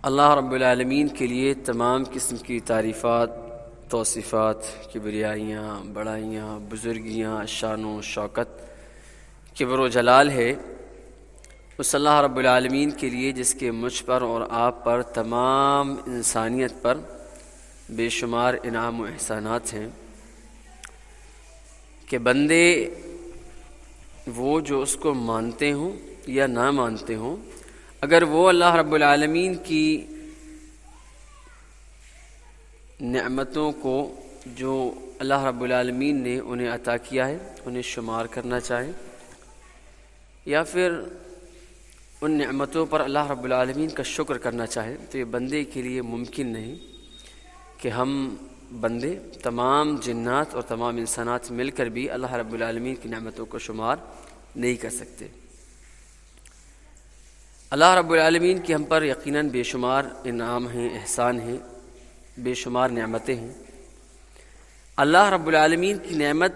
اللہ رب العالمین کے لیے تمام قسم کی تعریفات، توصیفات، کبریائیاں، بڑائیاں، بزرگیاں، شان و شوکت، کبر و جلال ہے اس اللہ رب العالمین کے لیے جس کے مجھ پر اور آپ پر، تمام انسانیت پر بے شمار انعام و احسانات ہیں کہ بندے وہ جو اس کو مانتے ہوں یا نہ مانتے ہوں، اگر وہ اللہ رب العالمین کی نعمتوں کو جو اللہ رب العالمین نے انہیں عطا کیا ہے انہیں شمار کرنا چاہیں، یا پھر ان نعمتوں پر اللہ رب العالمین کا شکر کرنا چاہیں، تو یہ بندے کے لیے ممکن نہیں کہ ہم بندے، تمام جنات اور تمام انسانات مل کر بھی اللہ رب العالمین کی نعمتوں کو شمار نہیں کر سکتے۔ اللہ رب العالمین کی ہم پر یقیناً بے شمار انعام ہیں، احسان ہیں، بے شمار نعمتیں ہیں۔ اللہ رب العالمین کی نعمت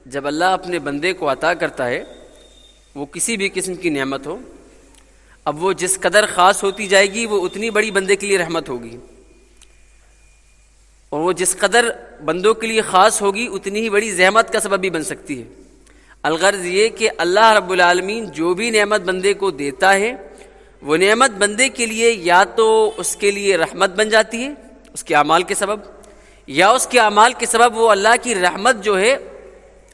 جب اللہ اپنے بندے کو عطا کرتا ہے، وہ کسی بھی قسم کی نعمت ہو، اب وہ جس قدر خاص ہوتی جائے گی وہ اتنی بڑی بندے کے لیے رحمت ہوگی، اور وہ جس قدر بندوں کے لیے خاص ہوگی اتنی ہی بڑی زحمت کا سبب بھی بن سکتی ہے۔ الغرض یہ کہ اللہ رب العالمین جو بھی نعمت بندے کو دیتا ہے، وہ نعمت بندے کے لیے یا تو اس کے لیے رحمت بن جاتی ہے اس کے اعمال کے سبب، یا اس کے اعمال کے سبب وہ اللہ کی رحمت جو ہے،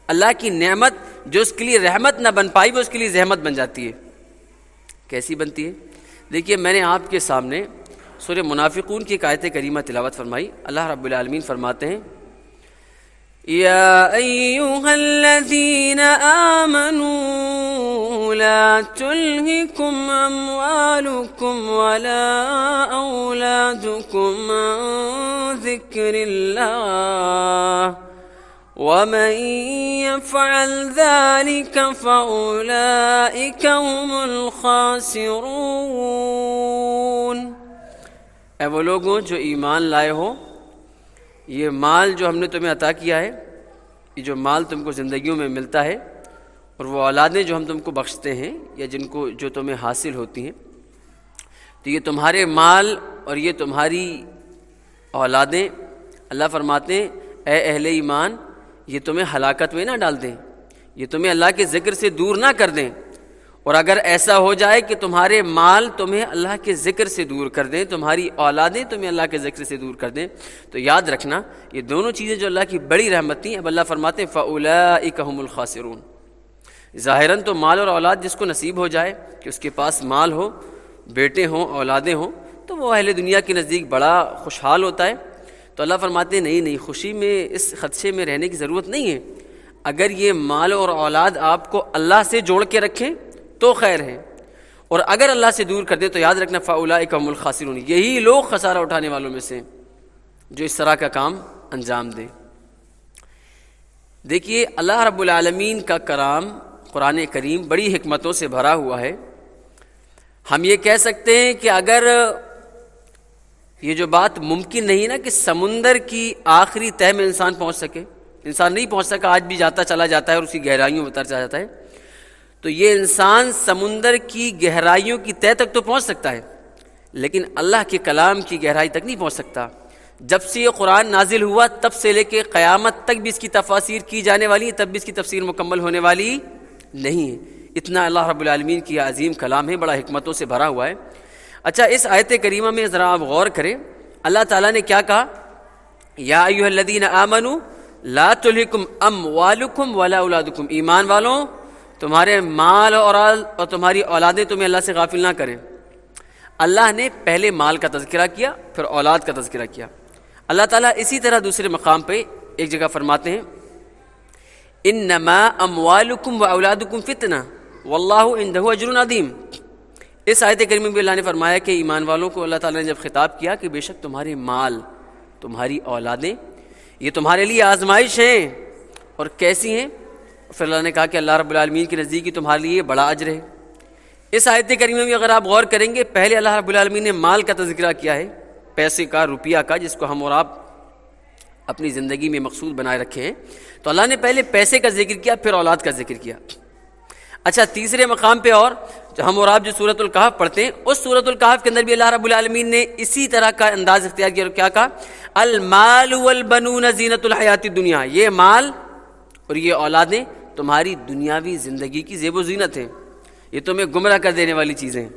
اللہ کی نعمت جو اس کے لیے رحمت نہ بن پائی وہ اس کے لیے زحمت بن جاتی ہے۔ کیسی بنتی ہے؟ دیکھیے، میں نے آپ کے سامنے سورہ منافقون کی ایک آیت کریمہ تلاوت فرمائی۔ اللہ رب العالمین فرماتے ہیں، یا ایھا الذین آمنوا لا تلہکم اموالکم ولا اولادکم عن ذکر اللہ ومن يفعل ذلك فأولئك هم الخاسرون۔ اے وہ لوگوں جو ایمان لائے ہو، یہ مال جو ہم نے تمہیں عطا کیا ہے، یہ جو مال تم کو زندگیوں میں ملتا ہے، اور وہ اولادیں جو ہم تم کو بخشتے ہیں یا جو تمہیں حاصل ہوتی ہیں، تو یہ تمہارے مال اور یہ تمہاری اولادیں، اللہ فرماتے ہیں اے اہل ایمان، یہ تمہیں ہلاکت میں نہ ڈال دیں، یہ تمہیں اللہ کے ذکر سے دور نہ کر دیں، اور اگر ایسا ہو جائے کہ تمہارے مال تمہیں اللہ کے ذکر سے دور کر دیں، تمہاری اولادیں تمہیں اللہ کے ذکر سے دور کر دیں، تو یاد رکھنا یہ دونوں چیزیں جو اللہ کی بڑی رحمت تھیں، اب اللہ فرماتے ہیں فَأُولَئِكَ هُمُ الْخَاسِرُونَ۔ ظاہراً تو مال اور اولاد جس کو نصیب ہو جائے کہ اس کے پاس مال ہو، بیٹے ہوں، اولادیں ہوں، تو وہ اہل دنیا کے نزدیک بڑا خوشحال ہوتا ہے۔ تو اللہ فرماتے ہیں نہیں، خوشی میں، اس خدشے میں رہنے کی ضرورت نہیں ہے۔ اگر یہ مال اور اولاد آپ کو اللہ سے جوڑ کے رکھیں تو خیر ہے، اور اگر اللہ سے دور کر دیں تو یاد رکھنا فَأُولَئِكَ هُمُ الْخَاسِرُونَ، یہی لوگ خسارہ اٹھانے والوں میں سے جو اس طرح کا کام انجام دیں۔ دیکھیے، اللہ رب العالمین کا کلام قرآن کریم بڑی حکمتوں سے بھرا ہوا ہے۔ ہم یہ کہہ سکتے ہیں کہ اگر یہ جو بات ممکن نہیں نا کہ سمندر کی آخری تہہ میں انسان پہنچ سکے، انسان نہیں پہنچ سکا، آج بھی جاتا چلا جاتا ہے اور اسی گہرائیوں میں اترتا جاتا ہے، تو یہ انسان سمندر کی گہرائیوں کی تہہ تک تو پہنچ سکتا ہے، لیکن اللہ کے کلام کی گہرائی تک نہیں پہنچ سکتا۔ جب سے یہ قرآن نازل ہوا تب سے لے کے قیامت تک بھی اس کی تفاسیر کی جانے والی ہے، تب بھی اس کی تفسیر مکمل ہونے والی نہیں ہے۔ اتنا اللہ رب العالمین کی عظیم کلام ہے، بڑا حکمتوں سے بھرا ہوا ہے۔ اچھا، اس آیت کریمہ میں ذرا آپ غور کریں، اللہ تعالیٰ نے کیا کہا؟ یا ایھا الذین آمنوا لا تلہکم اموالکم ولا اولادکم، ایمان والوں تمہارے مال اور تمہاری اولادیں تمہیں اللہ سے غافل نہ کریں۔ اللہ نے پہلے مال کا تذکرہ کیا، پھر اولاد کا تذکرہ کیا۔ اللہ تعالیٰ اسی طرح دوسرے مقام پہ ایک جگہ فرماتے ہیں انما اموالکم واولادکم فتنہ واللہ عندہ اجر عظیم۔ اس آیت کریمہ میں بھی اللہ نے فرمایا کہ ایمان والوں کو اللہ تعالیٰ نے جب خطاب کیا کہ بے شک تمہارے مال، تمہاری اولادیں یہ تمہارے لیے آزمائش ہیں، اور کیسی ہیں؟ پھر اللہ نے کہا کہ اللہ رب العالمین کے نزدیک ہی تمہارے لیے بڑا اجر ہے۔ اس آیت کریمہ میں اگر آپ غور کریں گے، پہلے اللہ رب العالمین نے مال کا تذکرہ کیا ہے، پیسے کا، روپیہ کا، جس کو ہم اور آپ اپنی زندگی میں مقصود بنائے رکھے ہیں، تو اللہ نے پہلے پیسے کا ذکر کیا، پھر اولاد کا ذکر کیا۔ اچھا تیسرے مقام پہ اور ہم اور آپ جو سورۃ الکہف پڑھتے ہیں، اس سورۃ الکہف کے اندر بھی اللہ رب العالمین نے اسی طرح کا انداز اختیار کیا اور کیا کہا؟ المال والبنون زینت الحیات الدنیا، یہ مال اور یہ اولادیں تمہاری دنیاوی زندگی کی زیب و زینت ہیں، یہ تمہیں گمراہ کر دینے والی چیزیں ہیں۔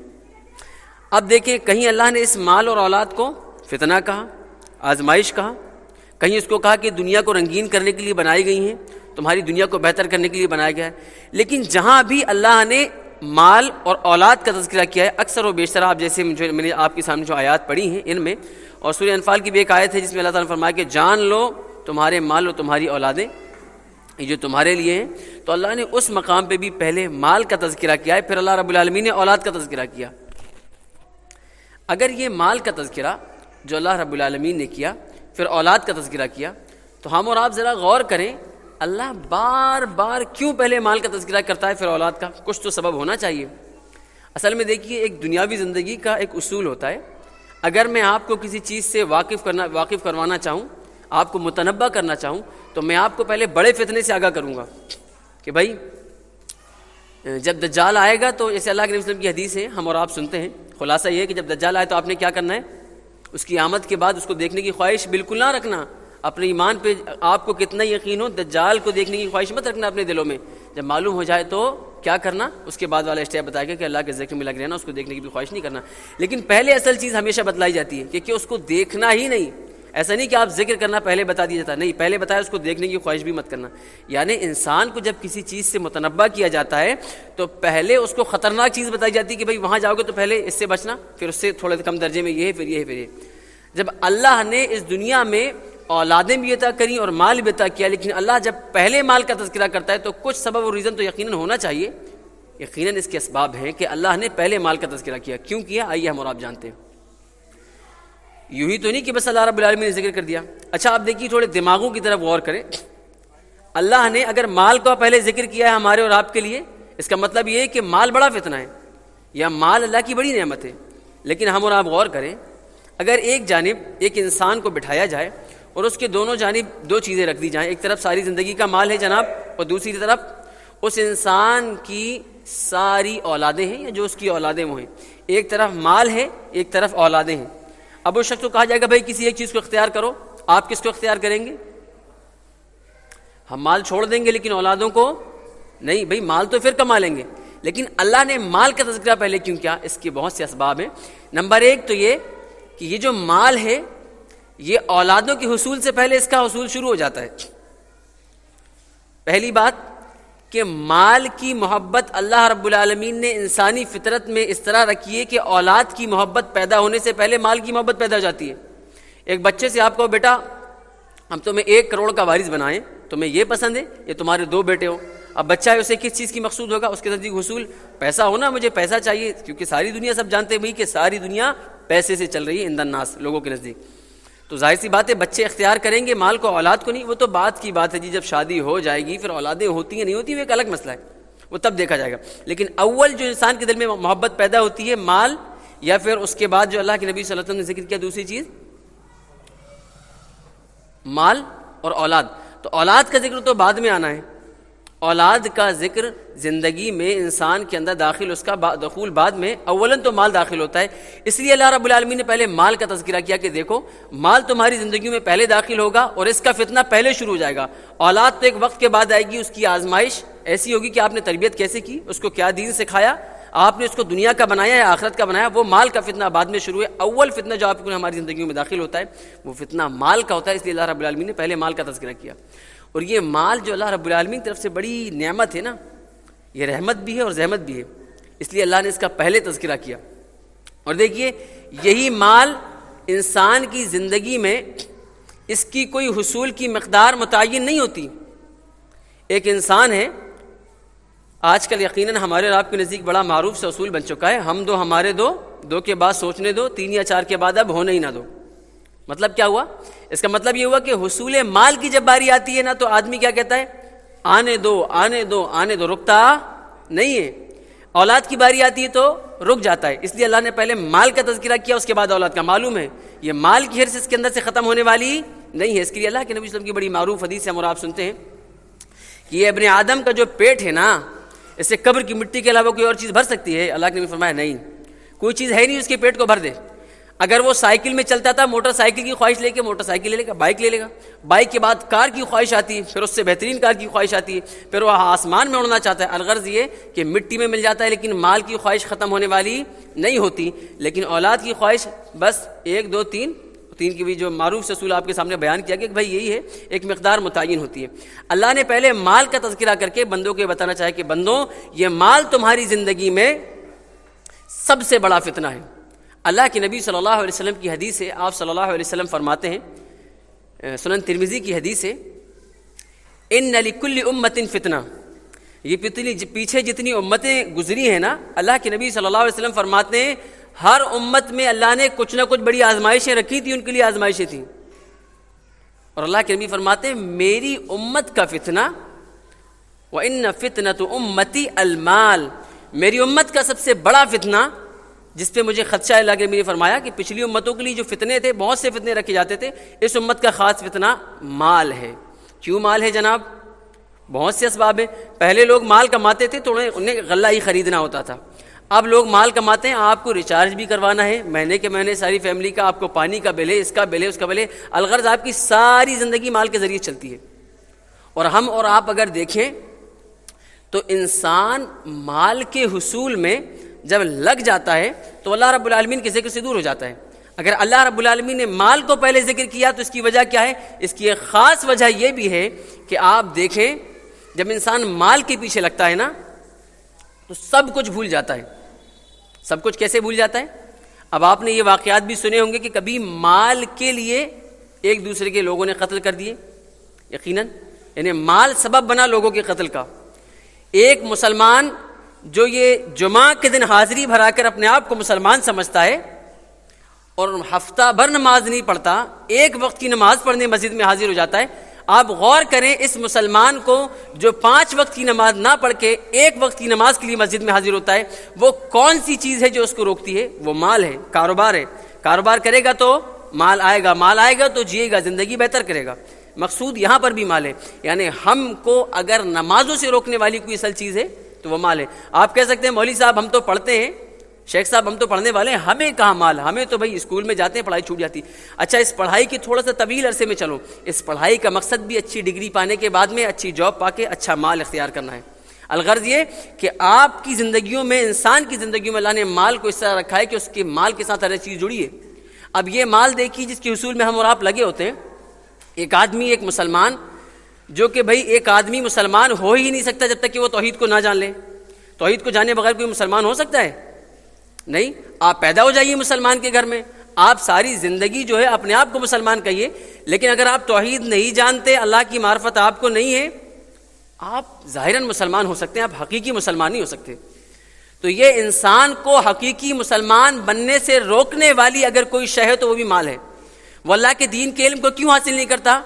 اب دیکھیں کہیں اللہ نے اس مال اور اولاد کو فتنہ کہا، آزمائش کہا، کہیں اس کو کہا کہ دنیا کو رنگین کرنے کے لیے بنائی گئی ہیں، تمہاری دنیا کو بہتر کرنے کے لیے بنایا گیا ہے۔ لیکن جہاں بھی اللہ نے مال اور اولاد کا تذکرہ کیا ہے، اکثر و بیشتر آپ جیسے میں نے آپ کے سامنے جو آیات پڑھی ہیں ان میں، اور سورہ انفال کی بھی ایک آیت ہے جس میں اللہ تعالیٰ نے فرمایا کہ جان لو تمہارے مال اور تمہاری اولادیں یہ جو تمہارے لیے ہیں، تو اللہ نے اس مقام پہ بھی پہلے مال کا تذکرہ کیا ہے، پھر اللہ رب العالمین نے اولاد کا تذکرہ کیا۔ اگر یہ مال کا تذکرہ جو اللہ رب العالمین نے کیا، پھر اولاد کا تذکرہ کیا، تو ہم اور آپ ذرا غور کریں اللہ بار بار کیوں پہلے مال کا تذکرہ کرتا ہے پھر اولاد کا؟ کچھ تو سبب ہونا چاہیے۔ اصل میں دیکھیے ایک دنیاوی زندگی کا ایک اصول ہوتا ہے، اگر میں آپ کو کسی چیز سے واقف کروانا چاہوں، آپ کو متنبہ کرنا چاہوں، تو میں آپ کو پہلے بڑے فتنے سے آگاہ کروں گا کہ بھائی جب دجال آئے گا تو جیسے اللہ کے نبی صلی اللہ علیہ وسلم کی حدیث ہے ہم اور آپ سنتے ہیں، خلاصہ یہ ہے کہ جب دجال آئے تو آپ نے کیا کرنا ہے؟ اس کی آمد کے بعد اس کو دیکھنے کی خواہش بالکل نہ رکھنا، اپنے ایمان پہ آپ کو کتنا یقین ہو، دجال کو دیکھنے کی خواہش مت رکھنا اپنے دلوں میں، جب معلوم ہو جائے تو کیا کرنا؟ اس کے بعد والا اسٹیپ بتایا گیا کہ اللہ کے ذکر میں لگ رہنا، اس کو دیکھنے کی بھی خواہش نہیں کرنا۔ لیکن پہلے اصل چیز ہمیشہ بتلائی جاتی ہے کہ اس کو دیکھنا ہی نہیں، ایسا نہیں کہ آپ ذکر کرنا پہلے بتا دیا جاتا، نہیں، پہلے بتایا اس کو دیکھنے کی خواہش بھی مت کرنا۔ یعنی انسان کو جب کسی چیز سے متنبہ کیا جاتا ہے تو پہلے اس کو خطرناک چیز بتائی جاتی ہے کہ بھائی وہاں جاؤ گے تو پہلے اس سے بچنا، پھر اس سے تھوڑے کم درجے میں یہ ہے، پھر یہ ہے، پھر یہ۔ جب اللہ نے اس دنیا میں اولادیں بھی عطا کریں اور مال بھی عطا کیا، لیکن اللہ جب پہلے مال کا تذکرہ کرتا ہے تو کچھ سبب اور ریزن تو یقیناً ہونا چاہیے۔ یقیناً اس کے اسباب ہیں کہ اللہ نے پہلے مال کا تذکرہ کیا، کیوں کیا؟ آئیے ہم اور آپ جانتے ہیں۔ یوں ہی تو نہیں کہ بس اللہ رب العالمین نے ذکر کر دیا۔ اچھا آپ دیکھیے تھوڑے دماغوں کی طرف غور کریں، اللہ نے اگر مال کا پہلے ذکر کیا ہے ہمارے اور آپ کے لیے، اس کا مطلب یہ ہے کہ مال بڑا فتنہ ہے یا مال اللہ کی بڑی نعمت ہے۔ لیکن ہم اور آپ غور کریں، اگر ایک جانب ایک انسان کو بٹھایا جائے اور اس کے دونوں جانب دو چیزیں رکھ دی جائیں، ایک طرف ساری زندگی کا مال ہے جناب، اور دوسری طرف اس انسان کی ساری اولادیں ہیں یا جو اس کی اولادیں وہ ہیں، ایک طرف مال ہے ایک طرف اولادیں ہیں۔ اب اس شخص کو کہا جائے گا بھائی کسی ایک چیز کو اختیار کرو، آپ کس کو اختیار کریں گے؟ ہم مال چھوڑ دیں گے لیکن اولادوں کو نہیں، بھائی مال تو پھر کما لیں گے۔ لیکن اللہ نے مال کا تذکرہ پہلے کیوں کیا؟ اس کے بہت سے اسباب ہیں۔ نمبر ایک تو یہ کہ یہ جو مال ہے یہ اولادوں کے حصول سے پہلے اس کا حصول شروع ہو جاتا ہے۔ پہلی بات کہ مال کی محبت اللہ رب العالمین نے انسانی فطرت میں اس طرح رکھی ہے کہ اولاد کی محبت پیدا ہونے سے پہلے مال کی محبت پیدا ہو جاتی ہے۔ ایک بچے سے آپ کو بیٹا ہم تمہیں 1 کروڑ کا وارث بنائیں، تمہیں یہ پسند ہے یہ تمہارے 2 بیٹے ہو، اب بچہ ہے اسے کس چیز کی مقصود ہوگا؟ اس کے نزدیک حصول پیسہ ہونا، مجھے پیسہ چاہیے، کیونکہ ساری دنیا سب جانتے ہیں کہ ساری دنیا پیسے سے چل رہی ہے، اندر ناس لوگوں کے نزدیک، تو ظاہر سی بات ہے بچے اختیار کریں گے مال کو، اولاد کو نہیں۔ وہ تو بات کی بات ہے جی، جب شادی ہو جائے گی پھر اولادیں ہوتی ہیں نہیں ہوتی وہ ایک الگ مسئلہ ہے، وہ تب دیکھا جائے گا۔ لیکن اول جو انسان کے دل میں محبت پیدا ہوتی ہے مال، یا پھر اس کے بعد جو اللہ کے نبی صلی اللہ علیہ وسلم نے ذکر کیا دوسری چیز مال اور اولاد، تو اولاد کا ذکر تو بعد میں آنا ہے۔ اولاد کا ذکر زندگی میں انسان کے اندر داخل، اس کا دخول بعد میں، اولاً تو مال داخل ہوتا ہے۔ اس لیے اللہ رب العالمین نے پہلے مال کا تذکرہ کیا کہ دیکھو مال تمہاری زندگی میں پہلے داخل ہوگا اور اس کا فتنہ پہلے شروع ہو جائے گا۔ اولاد تو ایک وقت کے بعد آئے گی، اس کی آزمائش ایسی ہوگی کہ آپ نے تربیت کیسے کی، اس کو کیا دین سکھایا، آپ نے اس کو دنیا کا بنایا یا آخرت کا بنایا، وہ مال کا فتنہ بعد میں شروع ہے۔ اول فتنہ جو آپ کو ہماری زندگیوں میں داخل ہوتا ہے وہ فتنہ مال کا ہوتا ہے، اس لیے اللہ رب العالمین نے پہلے مال کا تذکرہ کیا۔ اور یہ مال جو اللہ رب العالمین کی طرف سے بڑی نعمت ہے نا، یہ رحمت بھی ہے اور زحمت بھی ہے، اس لیے اللہ نے اس کا پہلے تذکرہ کیا۔ اور دیکھیے یہی مال انسان کی زندگی میں اس کی کوئی حصول کی مقدار متعین نہیں ہوتی۔ ایک انسان ہے آج کل یقیناً ہمارے اور آپ کے نزدیک بڑا معروف سے اصول بن چکا ہے، ہم دو ہمارے دو، 2 کے بعد سوچنے دو، 3 یا 4 کے بعد اب ہونے ہی نہ دو۔ مطلب کیا ہوا؟ اس کا مطلب یہ ہوا کہ حصول مال کی جب باری آتی ہے نا تو آدمی کیا کہتا ہے؟ آنے دو آنے دو آنے دو، رکتا نہیں ہے۔ اولاد کی باری آتی ہے تو رک جاتا ہے، اس لیے اللہ نے پہلے مال کا تذکرہ کیا اس کے بعد اولاد کا۔ معلوم ہے یہ مال کی حرص اس کے اندر سے ختم ہونے والی نہیں ہے، اس کے لیے اللہ کے نبی صلی اللہ علیہ وسلم کی بڑی معروف حدیث ہے، ہم اور آپ سنتے ہیں کہ یہ ابن آدم کا جو پیٹ ہے نا، اس سے قبر کی مٹی کے علاوہ کوئی اور چیز بھر سکتی ہے؟ اللہ کے نبی فرمایا نہیں، کوئی چیز ہے نہیں اس کے پیٹ کو بھر دے۔ اگر وہ سائیکل میں چلتا تھا، موٹر سائیکل کی خواہش لے کے موٹر سائیکل لے گا، بائک لے گا، بائک کے بعد کار کی خواہش آتی ہے، پھر اس سے بہترین کار کی خواہش آتی ہے، پھر وہ آسمان میں اڑنا چاہتا ہے۔ الغرض یہ کہ مٹی میں مل جاتا ہے، لیکن مال کی خواہش ختم ہونے والی نہیں ہوتی، لیکن اولاد کی خواہش بس 1 2 3 کی بھی جو معروف اصول آپ کے سامنے بیان کیا کہ بھائی یہی ہے، ایک مقدار متعین ہوتی ہے۔ اللہ نے پہلے مال کا تذکرہ کر کے بندوں کو یہ بتانا چاہے کہ بندوں، یہ مال تمہاری زندگی میں سب سے بڑا فتنہ ہے۔ اللہ کے نبی صلی اللہ علیہ وسلم کی حدیث ہے، آپ صلی اللہ علیہ وسلم فرماتے ہیں، سنن ترمذی کی حدیث ہے، ان لکل امت فتنہ، یہ پیچھے جتنی امتیں گزری ہیں نا، اللہ کے نبی صلی اللہ علیہ وسلم فرماتے ہیں ہر امت میں اللہ نے کچھ نہ کچھ بڑی آزمائشیں رکھی تھی، ان کے لیے آزمائشیں تھیں، اور اللہ کے نبی فرماتے ہیں میری امت کا فتنہ، وَإِنَّ فِتْنَةُ أُمَّتِي الْمَالِ، میری امت کا سب سے بڑا فتنہ جس پہ مجھے خدشہ ہے، اللہ کے نبی نے فرمایا کہ پچھلی امتوں کے لیے جو فتنے تھے، بہت سے فتنے رکھے جاتے تھے، اس امت کا خاص فتنہ مال ہے۔ کیوں مال ہے جناب؟ بہت سے اسباب ہیں۔ پہلے لوگ مال کماتے تھے تو انہیں غلہ ہی خریدنا ہوتا تھا، اب لوگ مال کماتے ہیں، آپ کو ریچارج بھی کروانا ہے مہینے کے مہینے، ساری فیملی کا، آپ کو پانی کا بل ہے، اس کا بل ہے، اس کا بل ہے، الغرض آپ کی ساری زندگی مال کے ذریعے چلتی ہے۔ اور ہم اور آپ اگر دیکھیں تو انسان مال کے حصول میں جب لگ جاتا ہے تو اللہ رب العالمین کے ذکر سے دور ہو جاتا ہے۔ اگر اللہ رب العالمین نے مال کو پہلے ذکر کیا تو اس کی وجہ کیا ہے؟ اس کی ایک خاص وجہ یہ بھی ہے کہ آپ دیکھیں جب انسان مال کے پیچھے لگتا ہے نا تو سب کچھ بھول جاتا ہے۔ سب کچھ کیسے بھول جاتا ہے؟ اب آپ نے یہ واقعات بھی سنے ہوں گے کہ کبھی مال کے لیے ایک دوسرے کے لوگوں نے قتل کر دیے، یقیناً، یعنی مال سبب بنا لوگوں کے قتل کا۔ ایک مسلمان جو یہ جمعہ کے دن حاضری بھرا کر اپنے آپ کو مسلمان سمجھتا ہے اور ہفتہ بھر نماز نہیں پڑھتا، ایک وقت کی نماز پڑھنے مسجد میں حاضر ہو جاتا ہے، آپ غور کریں اس مسلمان کو جو 5 وقت کی نماز نہ پڑھ کے ایک وقت کی نماز کے لیے مسجد میں حاضر ہوتا ہے، وہ کون سی چیز ہے جو اس کو روکتی ہے؟ وہ مال ہے، کاروبار ہے۔ کاروبار کرے گا تو مال آئے گا، مال آئے گا تو جیے گا، زندگی بہتر کرے گا۔ مقصود یہاں پر بھی مال ہے، یعنی ہم کو اگر نمازوں سے روکنے والی کوئی اصل چیز ہے تو وہ مال ہے۔ آپ کہہ سکتے ہیں مولوی صاحب ہم تو پڑھتے ہیں، شیخ صاحب ہم تو پڑھنے والے ہیں، ہمیں کہاں مال؟ ہمیں تو بھائی اسکول میں جاتے ہیں، پڑھائی چھوٹ جاتی۔ اچھا، اس پڑھائی کی تھوڑا سا طویل عرصے میں چلو، اس پڑھائی کا مقصد بھی اچھی ڈگری پانے کے بعد میں اچھی جاب پا کے اچھا مال اختیار کرنا ہے۔ الغرض یہ کہ آپ کی زندگیوں میں، انسان کی زندگیوں میں اللہ نے مال کو اس طرح رکھا ہے کہ اس کے مال کے ساتھ ہر چیز جڑی ہے۔ اب یہ مال دیکھیے جس کے حصول میں ہم اور آپ لگے ہوتے ہیں، ایک آدمی، ایک مسلمان، جو کہ بھائی ایک آدمی مسلمان ہو ہی نہیں سکتا جب تک کہ وہ توحید کو نہ جان لے۔ توحید کو جانے بغیر کوئی مسلمان ہو سکتا ہے؟ نہیں۔ آپ پیدا ہو جائیے مسلمان کے گھر میں، آپ ساری زندگی جو ہے اپنے آپ کو مسلمان کہیے، لیکن اگر آپ توحید نہیں جانتے، اللہ کی معرفت آپ کو نہیں ہے، آپ ظاہراً مسلمان ہو سکتے ہیں، آپ حقیقی مسلمان نہیں ہو سکتے۔ تو یہ انسان کو حقیقی مسلمان بننے سے روکنے والی اگر کوئی شے ہے تو وہ بھی مال ہے۔ وہ اللہ کے دین کے علم کو کیوں حاصل نہیں کرتا؟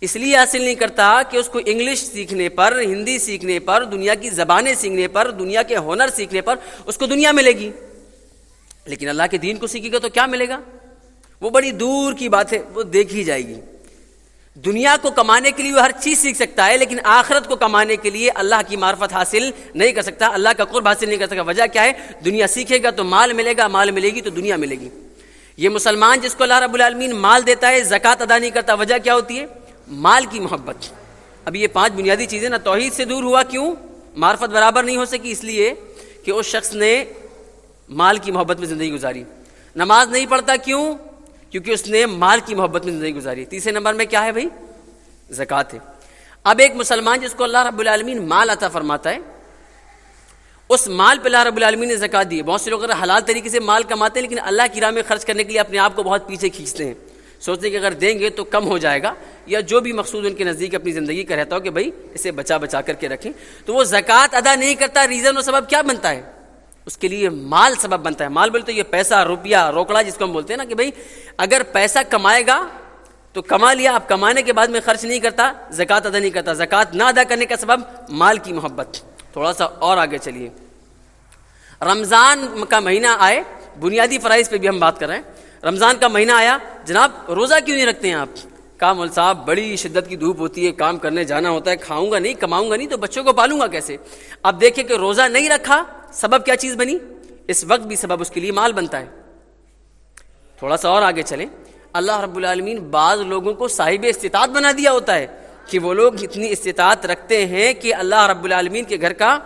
اس لیے حاصل نہیں کرتا کہ اس کو انگلش سیکھنے پر، ہندی سیکھنے پر، دنیا کی زبانیں سیکھنے پر، دنیا کے ہنر سیکھنے پر اس کو دنیا ملے گی، لیکن اللہ کے دین کو سیکھے گا تو کیا ملے گا؟ وہ بڑی دور کی بات ہے، وہ دیکھی جائے گی۔ دنیا کو کمانے کے لیے وہ ہر چیز سیکھ سکتا ہے، لیکن آخرت کو کمانے کے لیے اللہ کی معرفت حاصل نہیں کر سکتا، اللہ کا قرب حاصل نہیں کر سکتا۔ وجہ کیا ہے؟ دنیا سیکھے گا تو مال ملے گا، مال ملے گی تو دنیا ملے گی۔ یہ مسلمان جس کو اللہ رب العالمین مال دیتا ہے، زکوٰۃ ادا نہیں کرتا، وجہ کیا ہوتی ہے؟ مال کی محبت۔ اب یہ 5 بنیادی چیزیں نا، توحید سے دور ہوا کیوں؟ معرفت برابر نہیں ہو سکی، اس لیے کہ اس شخص نے مال کی محبت میں زندگی گزاری۔ نماز نہیں پڑھتا کیوں؟ کیونکہ اس نے مال کی محبت میں زندگی گزاری۔ تیسرے نمبر میں کیا ہے بھائی؟ زکوٰۃ ہے۔ اب ایک مسلمان جس کو اللہ رب العالمین مال عطا فرماتا ہے، اس مال پہ اللہ رب العالمین نے زکوٰۃ دی ہے۔ بہت سے لوگ اگر حلال طریقے سے مال کماتے ہیں لیکن اللہ کی راہ میں خرچ کرنے کے لیے اپنے آپ کو بہت پیچھے کھینچتے ہیں، سوچتے ہیں کہ اگر دیں گے تو کم ہو جائے گا، یا جو بھی مقصود ان کے نزدیک اپنی زندگی کا رہتا ہو کہ بھائی اسے بچا بچا کر کے رکھیں، تو وہ زکوٰۃ ادا نہیں کرتا۔ ریزن و سبب کیا بنتا ہے؟ اس کے لیے مال سبب بنتا ہے۔ مال بولے تو یہ پیسہ، روپیہ، روکڑا جس کو ہم بولتے ہیں نا، کہ بھائی اگر پیسہ کمائے گا تو کما لیا، اب کمانے کے بعد میں خرچ نہیں کرتا، زکوٰۃ ادا نہیں کرتا۔ زکوٰۃ نہ ادا کرنے کا سبب مال کی محبت۔ تھوڑا سا اور آگے چلیے، رمضان کا مہینہ آئے، بنیادی فرائض پہ بھی ہم بات کر رہے ہیں۔ رمضان کا مہینہ آیا، جناب روزہ کیوں نہیں رکھتے ہیں آپ؟ کہا مول صاحب بڑی شدت کی دھوپ ہوتی ہے، کام کرنے جانا ہوتا ہے، کھاؤں گا نہیں کماؤں گا نہیں تو بچوں کو پالوں گا کیسے؟ اب دیکھیں کہ روزہ نہیں رکھا، سبب کیا چیز بنی؟ اس وقت بھی سبب اس کے لیے مال بنتا ہے۔ تھوڑا سا اور آگے چلیں، اللہ رب العالمین بعض لوگوں کو صاحب استطاعت بنا دیا ہوتا ہے کہ وہ لوگ اتنی استطاعت رکھتے ہیں کہ اللہ رب العالمین کے گھر کا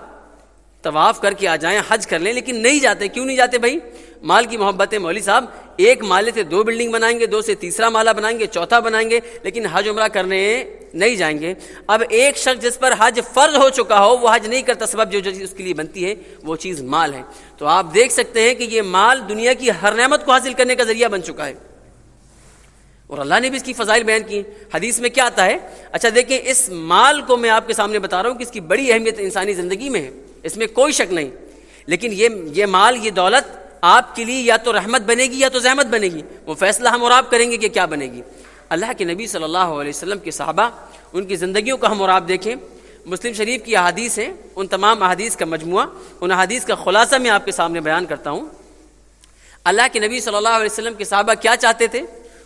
طواف کر کے آ جائیں، حج کر لیں، لیکن نہیں جاتے۔ کیوں نہیں جاتے بھائی؟ مال کی محبت ہے۔ مولوی صاحب ایک مالے سے 2 بلڈنگ بنائیں گے، 2 سے تیسرا مالہ بنائیں گے، چوتھا بنائیں گے، لیکن حج عمرہ کرنے نہیں جائیں گے۔ اب ایک شخص جس پر حج فرض ہو چکا ہو وہ حج نہیں کرتا، سبب جو چیز اس کے لیے بنتی ہے وہ چیز مال ہے۔ تو آپ دیکھ سکتے ہیں کہ یہ مال دنیا کی ہر نعمت کو حاصل کرنے کا ذریعہ بن چکا ہے، اور اللہ نے بھی اس کی فضائل بیان کی۔ حدیث میں کیا آتا ہے؟ اچھا دیکھیں، اس مال کو میں آپ کے سامنے بتا رہا ہوں کہ اس کی بڑی اہمیت انسانی زندگی میں ہے، اس میں کوئی شک نہیں، لیکن یہ مال، یہ دولت آپ کے لیے یا تو رحمت بنے گی یا تو زحمت بنے گی، وہ فیصلہ ہم اور آپ کریں گے کہ کیا بنے گی۔ اللہ کے نبی صلی اللہ علیہ وسلم کے صحابہ، ان کی زندگیوں کو ہم اور آپ دیکھیں۔ مسلم شریف کی احادیث ہیں، ان تمام احادیث کا مجموعہ، ان احادیث کا خلاصہ میں آپ کے سامنے بیان کرتا ہوں۔ اللہ کے نبی صلی اللہ علیہ وسلم کے صحابہ کیا چاہتے تھے؟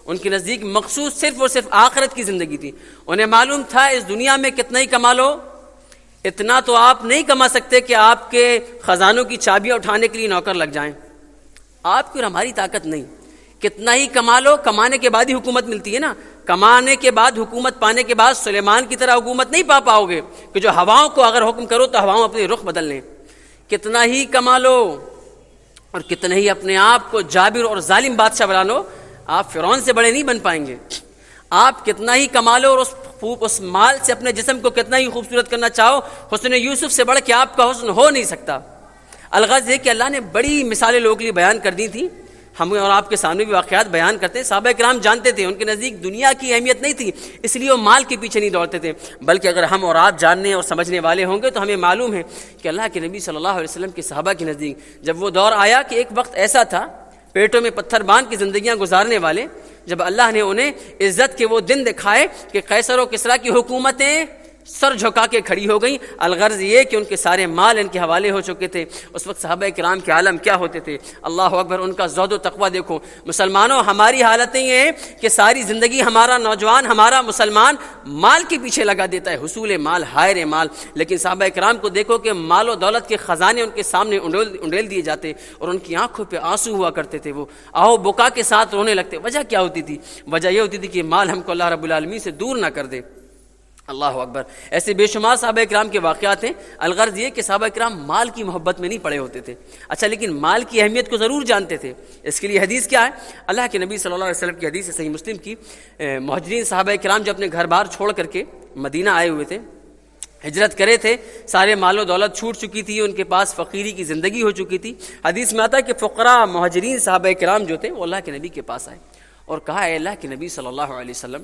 ان کے نزدیک مقصود صرف اور صرف آخرت کی زندگی تھی۔ انہیں معلوم تھا اس دنیا میں کتنا ہی کما لو، اتنا تو آپ نہیں کما سکتے کہ آپ کے خزانوں کی چابیاں اٹھانے کے لیے نوکر لگ جائیں۔ آپ کی اور ہماری طاقت نہیں، کتنا ہی کما لو، کمانے کے بعد ہی حکومت ملتی ہے نا۔ کمانے کے بعد، حکومت پانے کے بعد سلیمان کی طرح حکومت نہیں پا پاؤ گے کہ جو ہواؤں کو اگر حکم کرو تو ہواؤں اپنے رخ بدل لیں۔ کتنا ہی کما لو اور کتنا ہی اپنے آپ کو جابر اور ظالم بادشاہ بنا لو، آپ فرعون سے بڑے نہیں بن پائیں گے۔ آپ کتنا ہی کما لو اور اس مال سے اپنے جسم کو کتنا ہی خوبصورت کرنا چاہو، حسن یوسف سے بڑھ کے آپ کا حسن ہو نہیں سکتا۔ الغرض ہے کہ اللہ نے بڑی مثالیں لوگوں کے لیے بیان کر دی تھی، ہم اور آپ کے سامنے بھی واقعات بیان کرتے ہیں۔ صحابہ کرام جانتے تھے، ان کے نزدیک دنیا کی اہمیت نہیں تھی، اس لیے وہ مال کے پیچھے نہیں دوڑتے تھے، بلکہ اگر ہم اور آپ جاننے اور سمجھنے والے ہوں گے تو ہمیں معلوم ہے کہ اللہ کے نبی صلی اللہ علیہ وسلم کے صحابہ کے نزدیک جب وہ دور آیا کہ ایک وقت ایسا تھا، پیٹوں میں پتھر باندھ کی زندگیاں گزارنے والے، جب اللہ نے انہیں عزت کے وہ دن دکھائے کہ قیصر و کسریٰ کی حکومتیں سر جھکا کے کھڑی ہو گئیں، الغرض یہ کہ ان کے سارے مال ان کے حوالے ہو چکے تھے۔ اس وقت صحابہ کرام کے عالم کیا ہوتے تھے، اللہ اکبر، ان کا زہد و تقویٰ دیکھو۔ مسلمانوں، ہماری حالتیں یہ ہیں کہ ساری زندگی ہمارا نوجوان، ہمارا مسلمان مال کے پیچھے لگا دیتا ہے، حصول مال، ہائر مال، لیکن صحابہ کرام کو دیکھو کہ مال و دولت کے خزانے ان کے سامنے انڈیل دیے جاتے اور ان کی آنکھوں پہ آنسو ہوا کرتے تھے، وہ آہو بکا کے ساتھ رونے لگتے۔ وجہ کیا ہوتی تھی؟ وجہ یہ ہوتی تھی کہ مال ہم کو اللہ رب العالمین سے دور نہ کر دے۔ اللہ اکبر، ایسے بے شمار صحابہ کرام کے واقعات ہیں۔ الغرض یہ کہ صحابہ کرام مال کی محبت میں نہیں پڑے ہوتے تھے، اچھا لیکن مال کی اہمیت کو ضرور جانتے تھے۔ اس کے لیے حدیث کیا ہے؟ اللہ کے نبی صلی اللہ علیہ وسلم کی حدیث ہے صحیح مسلم کی، مہاجرین صحابہ کرام جو اپنے گھر بار چھوڑ کر کے مدینہ آئے ہوئے تھے، ہجرت کرے تھے، سارے مال و دولت چھوٹ چکی تھی، ان کے پاس فقیری کی زندگی ہو چکی تھی۔ حدیث میں آتا ہے کہ فقراء مہاجرین صحابہ کرام جو تھے وہ اللہ کے نبی کے پاس آئے اور کہا، اے اللہ کے نبی صلی اللہ علیہ وسلم،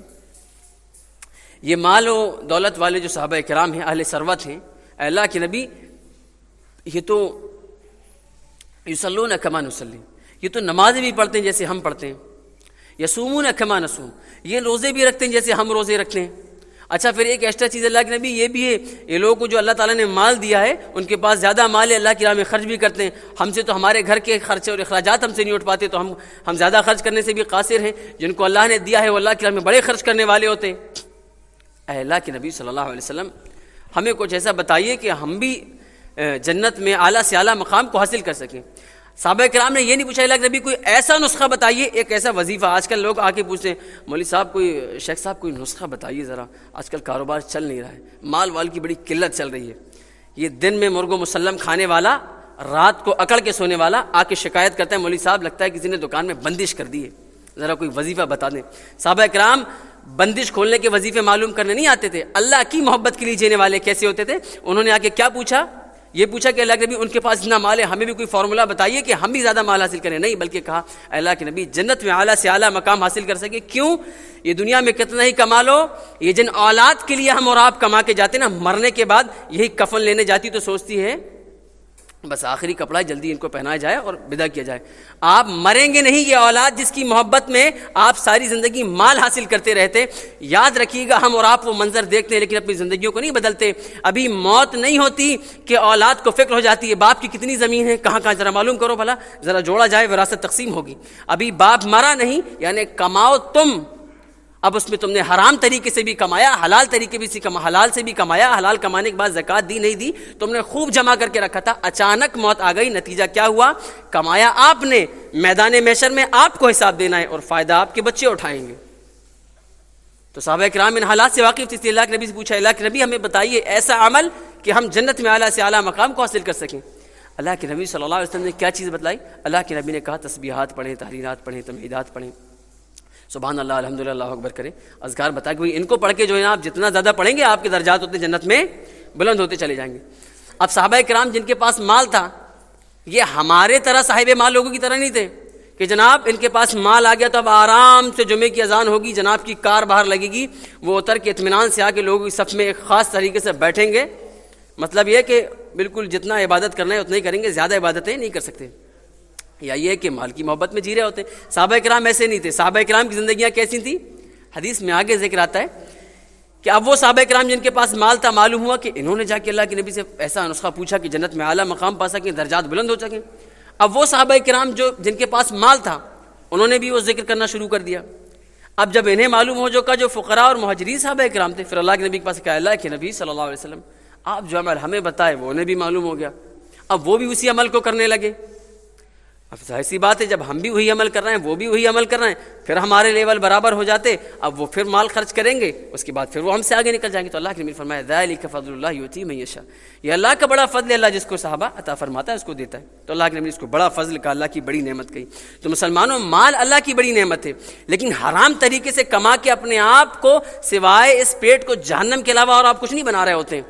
یہ مال و دولت والے جو صحابہ کرام ہیں، اہل ثروت ہیں، اے اللہ کے نبی، یہ تو یصلون کما نصلی، یہ تو نمازیں بھی پڑھتے ہیں جیسے ہم پڑھتے ہیں، یصومون کما نصوم، یہ روزے بھی رکھتے ہیں جیسے ہم روزے رکھتے ہیں۔ اچھا پھر ایک ایکسٹرا چیز اللہ کے نبی یہ بھی ہے، یہ لوگوں کو جو اللہ تعالیٰ نے مال دیا ہے ان کے پاس زیادہ مال ہے، اللہ کی راہ میں خرچ بھی کرتے ہیں، ہم سے تو ہمارے گھر کے خرچے اور اخراجات ہم سے نہیں اٹھ پاتے، تو ہم زیادہ خرچ کرنے سے بھی قاصر ہیں، جن کو اللہ نے دیا ہے وہ اللہ کی راہ میں بڑے خرچ کرنے والے ہوتے ہیں۔ اے اللہ کے نبی صلی اللہ علیہ وسلم، ہمیں کچھ ایسا بتائیے کہ ہم بھی جنت میں اعلیٰ سے اعلیٰ مقام کو حاصل کر سکیں۔ صحابہ کرام نے یہ نہیں پوچھا، اللہ کے نبی کوئی ایسا نسخہ بتائیے، ایک ایسا وظیفہ۔ آج کل لوگ آ کے پوچھتے ہیں، مولوی صاحب کوئی شیخ صاحب کوئی نسخہ بتائیے ذرا، آج کل کاروبار چل نہیں رہا ہے، مال وال کی بڑی قلت چل رہی ہے، یہ دن میں مرغ و مسلم کھانے والا، رات کو اکڑ کے سونے والا آ کے شکایت کرتا ہے، مولوی صاحب لگتا ہے کسی نے دکان میں بندش کر دی ہے، ذرا کوئی وظیفہ بتا دیں۔ صحابہ کرام بندش کھولنے کے وظیفے معلوم کرنے نہیں آتے تھے، اللہ کی محبت کے لیے جینے والے کیسے ہوتے تھے؟ انہوں نے آ کے کیا پوچھا؟ یہ پوچھا کہ اللہ کے نبی ان کے پاس اتنا مال ہے، ہمیں بھی کوئی فارمولا بتائیے کہ ہم بھی زیادہ مال حاصل کریں، نہیں، بلکہ کہا اے اللہ کے نبی جنت میں اعلیٰ سے اعلیٰ مقام حاصل کر سکے، کیوں؟ یہ دنیا میں کتنا ہی کما لو، یہ جن اولاد کے لیے ہم اور آپ کما کے جاتے نا، مرنے کے بعد یہی کفن لینے جاتی تو سوچتی ہے بس آخری کپڑا جلدی ان کو پہنایا جائے اور ودا کیا جائے۔ آپ مریں گے نہیں، یہ اولاد جس کی محبت میں آپ ساری زندگی مال حاصل کرتے رہتے، یاد رکھیے گا ہم اور آپ وہ منظر دیکھتے ہیں لیکن اپنی زندگیوں کو نہیں بدلتے۔ ابھی موت نہیں ہوتی کہ اولاد کو فکر ہو جاتی ہے باپ کی کتنی زمین ہے، کہاں کہاں، ذرا معلوم کرو بھلا، ذرا جوڑا جائے، وراثت تقسیم ہوگی۔ ابھی باپ مرا نہیں، یعنی کماؤ تم اب اس میں تم نے حرام طریقے سے بھی کمایا، حلال طریقے حلال سے بھی کمایا، حلال کمانے کے بعد زکوٰۃ دی نہیں دی، تم نے خوب جمع کر کے رکھا تھا، اچانک موت آ گئی، نتیجہ کیا ہوا؟ کمایا آپ نے، میدان محشر میں آپ کو حساب دینا ہے اور فائدہ آپ کے بچے اٹھائیں گے۔ تو صحابہ کرام ان حالات سے واقف تھے، اس لیے اللہ کے نبی سے پوچھا، اللہ کے نبی ہمیں بتائیے ایسا عمل کہ ہم جنت میں اعلیٰ سے اعلیٰ مقام کو حاصل کر سکیں۔ اللہ کے نبی صلی اللہ علیہ وسلم نے کیا چیز بتلائی؟ اللہ کے نبی نے کہا تسبیحات پڑھیں، تحلیلات پڑھیں، تمہیدات پڑھیں، سبحان اللہ، الحمدللہ، اللہ اکبر کریں، اذکار بتا کہ ان کو پڑھ کے جو ہے آپ جتنا زیادہ پڑھیں گے آپ کے درجات ہوتے جنت میں بلند ہوتے چلے جائیں گے۔ اب صحابہ کرام جن کے پاس مال تھا، یہ ہمارے طرح صاحب مال لوگوں کی طرح نہیں تھے کہ جناب ان کے پاس مال آ گیا تو اب آرام سے جمعے کی اذان ہوگی، جناب کی کار باہر لگے گی، وہ اتر کے اطمینان سے آ کے لوگوں کی صف میں ایک خاص طریقے سے بیٹھیں گے، مطلب یہ کہ بالکل جتنا عبادت کرنا ہے اتنا ہی کریں گے، زیادہ عبادتیں نہیں کر سکتے، یا یہ کہ مال کی محبت میں جی رہے ہوتے۔ صحابہ کرام ایسے نہیں تھے۔ صحابہ کرام کی زندگیاں کیسی تھیں؟ حدیث میں آگے ذکر آتا ہے کہ اب وہ صحابہ کرام جن کے پاس مال تھا، معلوم ہوا کہ انہوں نے جا کے اللہ کے نبی سے ایسا نسخہ پوچھا کہ جنت میں اعلیٰ مقام پا سکیں، درجات بلند ہو سکیں۔ اب وہ صحابہ کرام جن کے پاس مال تھا، انہوں نے بھی وہ ذکر کرنا شروع کر دیا۔ اب جب انہیں معلوم ہو جو فقراء اور مہاجرین صحابہ کرام تھے، پھر اللہ کے نبی کے پاس کہا، اللہ کے نبی صلی اللہ علیہ وسلم آپ جو عمل ہمیں بتائے وہ انہیں بھی معلوم ہو گیا، اب وہ بھی اسی عمل کو کرنے لگے۔ اب ظاہر سی بات ہے جب ہم بھی وہی عمل کر رہے ہیں وہ بھی وہی عمل کر رہے ہیں، پھر ہمارے لیول برابر ہو جاتے، اب وہ پھر مال خرچ کریں گے، اس کے بعد پھر وہ ہم سے آگے نکل جائیں گے۔ تو اللہ کے نبی فرمایا، ذالک فضل اللہ یؤتی من یشاء، یہ اللہ کا بڑا فضل ہے، اللہ جس کو صحابہ عطا فرماتا ہے اس کو دیتا ہے۔ تو اللہ کے نبی نے اس کو بڑا فضل کا، اللہ کی بڑی نعمت کہی۔ تو مسلمانوں، مال اللہ کی بڑی نعمت ہے، لیکن حرام طریقے سے کما کے اپنے آپ کو سوائے اس پیٹ کو جہنم کے علاوہ اور آپ کچھ نہیں بنا رہے ہوتے ہیں،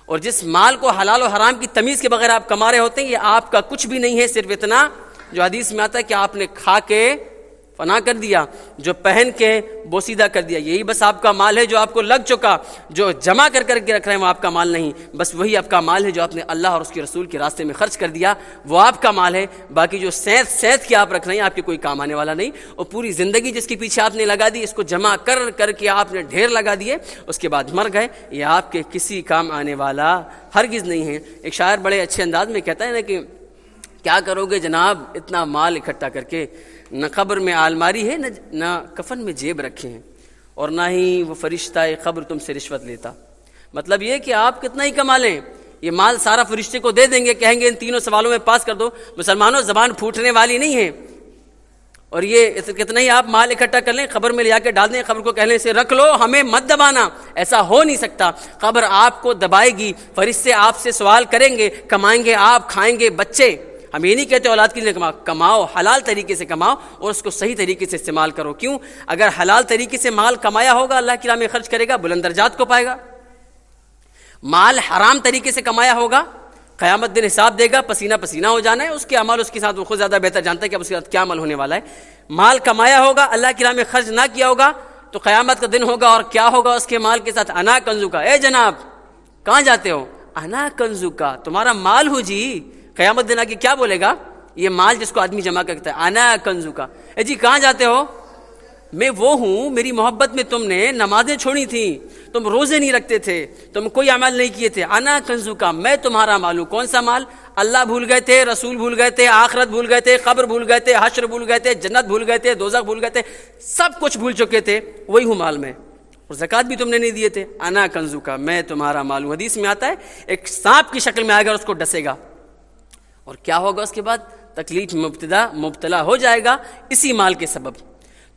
اور جس مال کو حلال و حرام کی تمیز کے بغیر آپ کما رہے ہوتے ہیں، یہ آپ کا کچھ بھی نہیں ہے، صرف اتنا جو حدیث میں آتا ہے کہ آپ نے کھا کے فنا کر دیا، جو پہن کے بوسیدہ کر دیا، یہی بس آپ کا مال ہے جو آپ کو لگ چکا۔ جو جمع کر کے رکھ رہے ہیں وہ آپ کا مال نہیں، بس وہی آپ کا مال ہے جو آپ نے اللہ اور اس کے رسول کے راستے میں خرچ کر دیا، وہ آپ کا مال ہے۔ باقی جو سینت کے آپ رکھ رہے ہیں آپ کے کوئی کام آنے والا نہیں، اور پوری زندگی جس کے پیچھے آپ نے لگا دی، اس کو جمع کر کے آپ نے ڈھیر لگا دیے، اس کے بعد مر گئے، یہ آپ کے کسی کام آنے والا ہرگز نہیں ہے۔ ایک شاعر بڑے اچھے انداز میں کہتا ہے نا کہ کیا کرو گے جناب اتنا مال اکٹھا کر کے، نہ قبر میں آلماری ہے، نہ کفن میں جیب رکھے ہیں، اور نہ ہی وہ فرشتہ قبر تم سے رشوت لیتا۔ مطلب یہ کہ آپ کتنا ہی کما لیں، یہ مال سارا فرشتے کو دے دیں گے، کہیں گے ان تینوں سوالوں میں پاس کر دو۔ مسلمانوں، زبان پھوٹنے والی نہیں ہے، اور یہ کتنا ہی آپ مال اکٹھا کر لیں، قبر میں لے جا کے ڈال دیں، قبر کو کہنے سے رکھ لو، ہمیں مت دبانا، ایسا ہو نہیں سکتا۔ قبر آپ کو دبائے گی، فرشتے آپ سے سوال کریں گے، کمائیں گے آپ، کھائیں گے بچے۔ ہم یہ نہیں کہتے اولاد کے لیے کماؤ، حلال طریقے سے کماؤ اور اس کو صحیح طریقے سے استعمال کرو۔ کیوں؟ اگر حلال طریقے سے مال کمایا ہوگا، اللہ کی راہ میں خرچ کرے گا، بلند درجات کو پائے گا۔ مال حرام طریقے سے کمایا ہوگا، قیامت دن حساب دے گا، پسینہ پسینہ ہو جانا ہے، اس کے عمل اس کے ساتھ وہ خود زیادہ بہتر جانتا ہے کہ اب اس کے ساتھ کیا عمل ہونے والا ہے۔ مال کمایا ہوگا، اللہ کی راہ میں خرچ نہ کیا ہوگا تو قیامت کا دن ہوگا، اور کیا ہوگا اس کے مال کے ساتھ؟ انا کنزو کا، اے جناب کہاں جاتے ہو؟ انا کنزو کا، تمہارا مال ہوں جی۔ قیامت دن آ کے کیا بولے گا؟ یہ مال جس کو آدمی جمع کرتا ہے، انا کنزو کا، اے جی کہاں جاتے ہو؟ میں وہ ہوں، میری محبت میں تم نے نمازیں چھوڑی تھیں، تم روزے نہیں رکھتے تھے، تم کوئی عمل نہیں کیے تھے، انا کنزو کا، میں تمہارا مال ہوں۔ کون سا مال؟ اللہ بھول گئے تھے، رسول بھول گئے تھے، آخرت بھول گئے تھے، قبر بھول گئے تھے، حشر بھول گئے تھے، جنت بھول گئے تھے، دوزخ بھول گئے تھے، سب کچھ بھول چکے تھے، وہی ہوں مال میں۔ اور زکوٰۃ بھی تم نے نہیں دیے تھے، انا کنزو کا، میں تمہارا مال ہوں۔ حدیث میں آتا ہے ایک سانپ کی شکل میں آئے گا، اس کو ڈسے گا، اور کیا ہوگا اس کے بعد؟ تکلیف مبتلا ہو جائے گا اسی مال کے سبب۔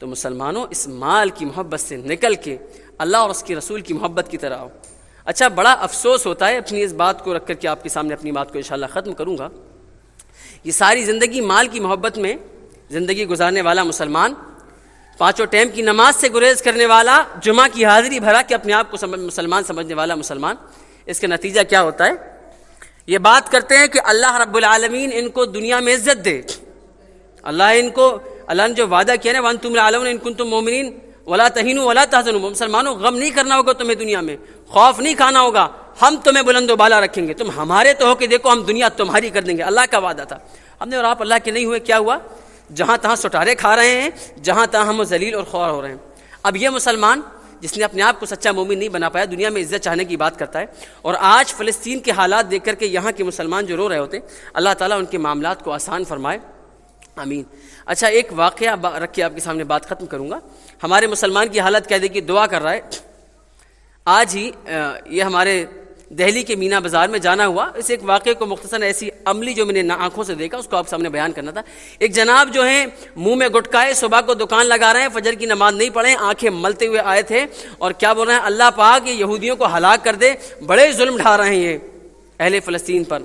تو مسلمانوں، اس مال کی محبت سے نکل کے اللہ اور اس کے رسول کی محبت کی طرح آؤ۔ اچھا، بڑا افسوس ہوتا ہے، اپنی اس بات کو رکھ کر کے آپ کے سامنے اپنی بات کو انشاءاللہ ختم کروں گا، یہ ساری زندگی مال کی محبت میں زندگی گزارنے والا مسلمان، پانچوں ٹائم کی نماز سے گریز کرنے والا، جمعہ کی حاضری بھرا کے اپنے آپ کو مسلمان سمجھنے والا مسلمان، اس کا نتیجہ کیا ہوتا ہے؟ یہ بات کرتے ہیں کہ اللہ رب العالمین ان کو دنیا میں عزت دے، اللہ نے جو وعدہ کیا نا، وَأَنْتُمُ الْأَعْلَوْنَ إِن كُنتُم مُؤْمِنِينَ وَلَا تَهِنُوا وَلَا تَحْزَنُوا، مسلمانوں غم نہیں کرنا ہوگا تمہیں دنیا میں، خوف نہیں کھانا ہوگا، ہم تمہیں بلند و بالا رکھیں گے، تم ہمارے تو ہو کہ دیکھو ہم دنیا تمہاری کر دیں گے۔ اللہ کا وعدہ تھا، ہم نے اور آپ اللہ کے نہیں ہوئے، کیا ہوا؟ جہاں تہاں سٹارے کھا رہے ہیں، جہاں تہاں ہم ذلیل اور خوار ہو رہے ہیں۔ اب یہ مسلمان جس نے اپنے آپ کو سچا مومن نہیں بنا پایا، دنیا میں عزت چاہنے کی بات کرتا ہے، اور آج فلسطین کے حالات دیکھ کر کے یہاں کے مسلمان جو رو رہے ہوتے ہیں، اللہ تعالیٰ ان کے معاملات کو آسان فرمائے، آمین۔ اچھا ایک واقعہ رکھ کے آپ کے سامنے بات ختم کروں گا۔ ہمارے مسلمان کی حالت کہہ دے کہ دعا کر رہا ہے، آج ہی یہ ہمارے دہلی کے مینا بازار میں جانا ہوا، اس ایک واقعے کو مختصراً ایسی عملی جو میں نے آنکھوں سے دیکھا اس کو آپ سامنے بیان کرنا تھا۔ ایک جناب جو ہیں منہ میں گٹکائے صبح کو دکان لگا رہے ہیں، فجر کی نماز نہیں پڑھے، آنکھیں ملتے ہوئے آئے تھے اور کیا بول رہے ہیں، اللہ پاک یہ یہودیوں کو ہلاک کر دے، بڑے ظلم ڈھا رہے ہیں یہ اہل فلسطین پر،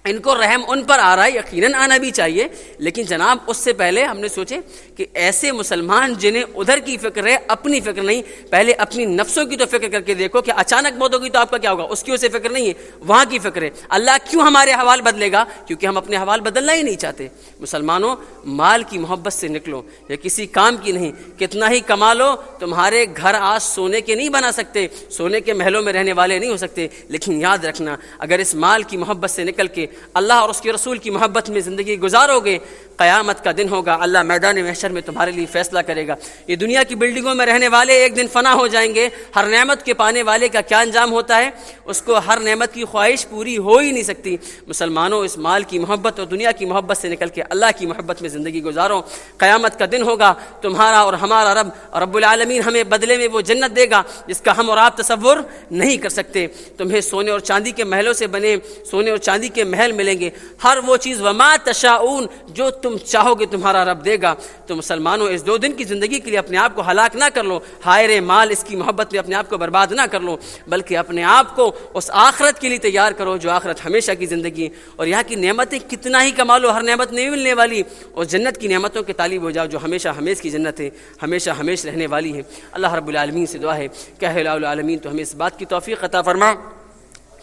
ان کو رحم ان پر آ رہا ہے، یقیناً آنا بھی چاہیے، لیکن جناب اس سے پہلے ہم نے سوچے کہ ایسے مسلمان جنہیں ادھر کی فکر ہے، اپنی فکر نہیں، پہلے اپنی نفسوں کی تو فکر کر کے دیکھو کہ اچانک موت ہوگی تو آپ کا کیا ہوگا، اس کی اسے فکر نہیں ہے، وہاں کی فکر ہے۔ اللہ کیوں ہمارے حوال بدلے گا؟ کیونکہ ہم اپنے حوال بدلنا ہی نہیں چاہتے۔ مسلمانوں، مال کی محبت سے نکلو، یا کسی کام کی نہیں، کتنا ہی کما لو، تمہارے گھر آج سونے کے نہیں بنا سکتے، سونے کے محلوں میں رہنے والے نہیں ہو سکتے، لیکن یاد رکھنا اگر اس مال کی محبت سے نکل کے اللہ اور اس کے رسول کی محبت میں زندگی گزارو گے، قیامت کا دن ہوگا، اللہ میدان محشر میں تمہارے لیے فیصلہ کرے گا۔ یہ دنیا کی بلڈنگوں میں رہنے والے ایک دن فنا ہو جائیں گے، ہر نعمت کے پانے والے کا کیا انجام ہوتا ہے، اس کو ہر نعمت کی خواہش پوری ہو ہی نہیں سکتی۔ مسلمانوں، اس مال کی محبت اور دنیا کی محبت سے نکل کے اللہ کی محبت میں زندگی گزارو، قیامت کا دن ہوگا، تمہارا اور ہمارا رب العالمین ہمیں بدلے میں وہ جنت دے گا جس کا ہم اور آپ تصور نہیں کر سکتے۔ تمہیں سونے اور چاندی کے محلوں سے بنے سونے اور چاندی کے محل ملیں گے، ہر وہ چیز وما تشاؤون جو تم چاہو گے تمہارا رب دے گا۔ تو مسلمانوں، اس 2 دن کی زندگی کے لیے اپنے آپ کو ہلاک نہ کر لو، ہائے رے مال اس کی محبت میں اپنے آپ کو برباد نہ کر لو، بلکہ اپنے آپ کو اس آخرت کے لیے تیار کرو جو آخرت ہمیشہ کی زندگی، اور یہاں کی نعمتیں کتنا ہی کما لو، ہر نعمت نہیں ملنے والی، اور جنت کی نعمتوں کے طالب ہو جاؤ جو ہمیشہ ہمیش کی جنت ہے، ہمیشہ ہمیش رہنے والی ہے۔ اللہ رب العالمین سے دعا ہے کہ الہ العالمین تو ہمیں اس بات کی توفیق عطا فرما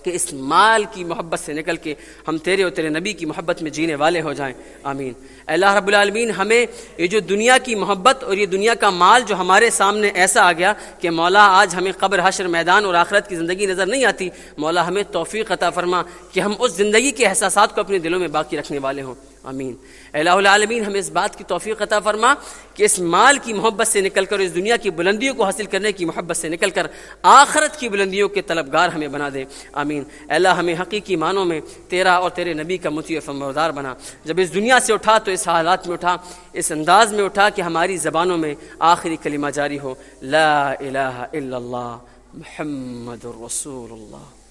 کہ اس مال کی محبت سے نکل کے ہم تیرے اور تیرے نبی کی محبت میں جینے والے ہو جائیں، آمین۔ اللہ رب العالمین ہمیں یہ جو دنیا کی محبت اور یہ دنیا کا مال جو ہمارے سامنے ایسا آ گیا کہ مولا آج ہمیں قبر حشر میدان اور آخرت کی زندگی نظر نہیں آتی، مولا ہمیں توفیق عطا فرما کہ ہم اس زندگی کے احساسات کو اپنے دلوں میں باقی رکھنے والے ہوں، آمین۔ الہ العالمین ہمیں اس بات کی توفیق عطا فرما کہ اس مال کی محبت سے نکل کر، اس دنیا کی بلندیوں کو حاصل کرنے کی محبت سے نکل کر آخرت کی بلندیوں کے طلبگار ہمیں بنا دے، آمین۔ اللہ ہمیں حقیقی معنوں میں تیرا اور تیرے نبی کا مطیع و فرمانبردار بنا۔ جب اس دنیا سے اٹھا تو اس حالات میں اٹھا، اس انداز میں اٹھا کہ ہماری زبانوں میں آخری کلمہ جاری ہو، لا الہ الا اللہ محمد رسول اللہ۔